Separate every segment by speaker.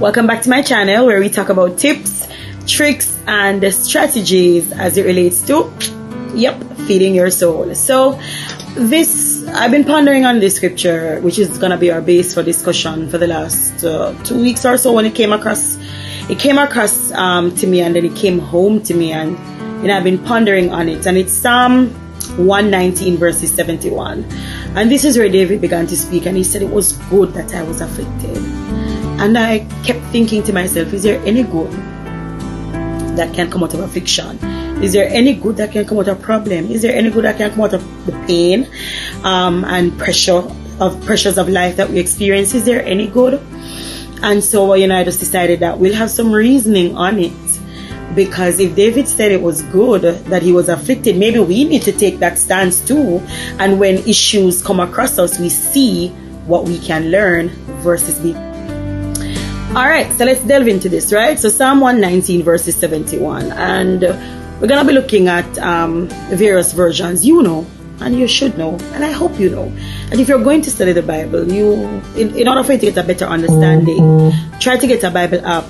Speaker 1: Welcome back to my channel where we talk about tips, tricks, and strategies as it relates to, feeding your soul. So I've been pondering on this scripture, which is going to be our base for discussion for the last 2 weeks or so. When it came across to me, and then it came home to me, and I've been pondering on it. And it's Psalm 119 verses 71. And this is where David began to speak, and he said it was good that I was afflicted. And I kept thinking to myself, is there any good that can come out of affliction? Is there any good that can come out of problem? Is there any good that can come out of the pain and pressures of life that we experience? Is there any good? And so, I just decided that we'll have some reasoning on it. Because if David said it was good that he was afflicted, maybe we need to take that stance too. And when issues come across us, we see what we can learn versus be. Alright, so let's delve into this, right? So Psalm 119 verses 71. And we're going to be looking at various versions. You know, and you should know, and I hope you know. And if you're going to study the Bible, in order for you to get a better understanding, try to get a Bible app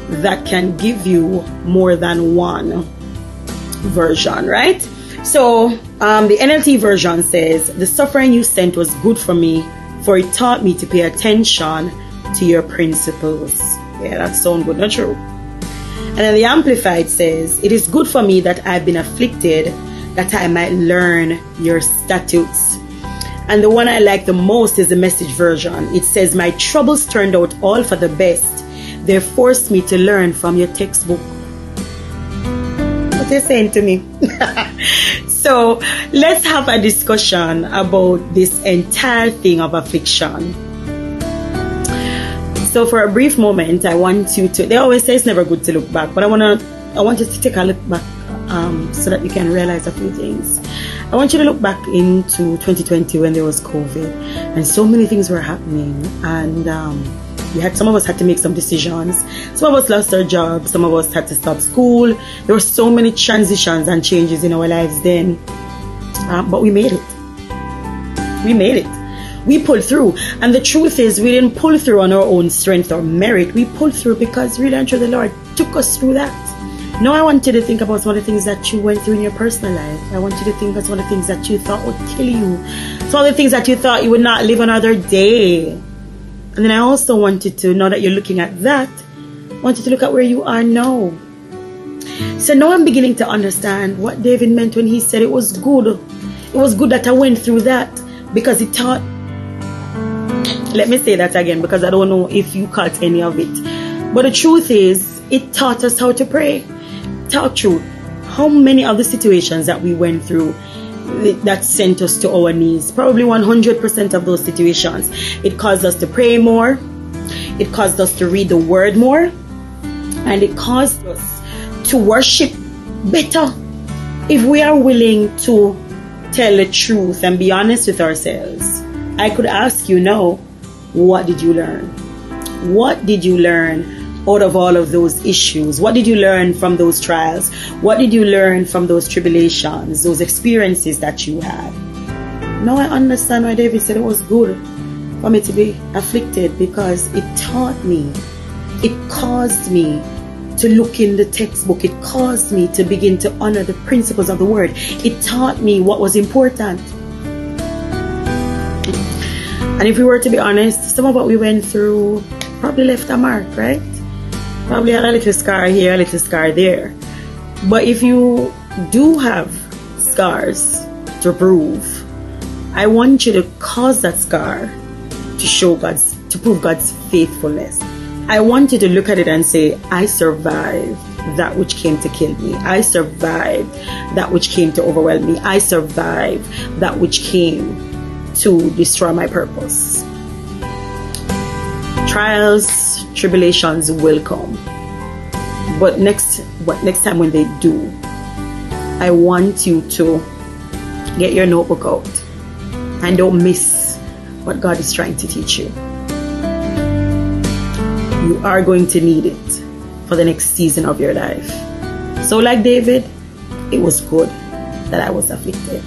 Speaker 1: that can give you more than one version, right? So the NLT version says, "The suffering you sent was good for me, for it taught me to pay attention to your principles." Yeah, that sounds good, not true? And then the Amplified says, "It is good for me that I've been afflicted, that I might learn your statutes." And the one I like the most is the Message version. It says, "My troubles turned out all for the best. They forced me to learn from your textbook." What they're saying to me. So let's have a discussion about this entire thing of affliction. So for a brief moment, I want you to, they always say it's never good to look back, but I want you to take a look back so that you can realize a few things. I want you to look back into 2020 when there was COVID and so many things were happening, and some of us had to make some decisions. Some of us lost our jobs. Some of us had to stop school. There were so many transitions and changes in our lives then. But we made it. We made it. We pulled through. And the truth is, we didn't pull through on our own strength or merit. We pulled through because really and truly the Lord took us through that. Now I want you to think about some of the things that you went through in your personal life. I want you to think about some of the things that you thought would kill you. Some of the things that you thought you would not live another day. And then I also wanted to, now that you're looking at that, I want you to look at where you are now. So now I'm beginning to understand what David meant when he said it was good. It was good that I went through that because it taught. Let me say that again because I don't know if you caught any of it. But the truth is, it taught us how to pray. Tell truth. How many of the situations that we went through that sent us to our knees, probably 100% of those situations, it caused us to pray more, it caused us to read the word more, and it caused us to worship better. If we are willing to tell the truth and be honest with ourselves, I could ask you now, what did you learn? What did you learn out of all of those issues? What did you learn from those trials? What did you learn from those tribulations, those experiences that you had? Now I understand why David said it was good for me to be afflicted, because it taught me, it caused me to look in the textbook, it caused me to begin to honor the principles of the word. It taught me what was important. And if we were to be honest, some of what we went through probably left a mark, right? Probably had a little scar here, a little scar there. But if you do have scars to prove, I want you to cause that scar to prove God's faithfulness. I want you to look at it and say, I survived that which came to kill me. I survived that which came to overwhelm me. I survived that which came to destroy my purpose. Trials, tribulations will come. But next time when they do, I want you to get your notebook out and don't miss what God is trying to teach you. You are going to need it for the next season of your life. So like David, it was good that I was afflicted.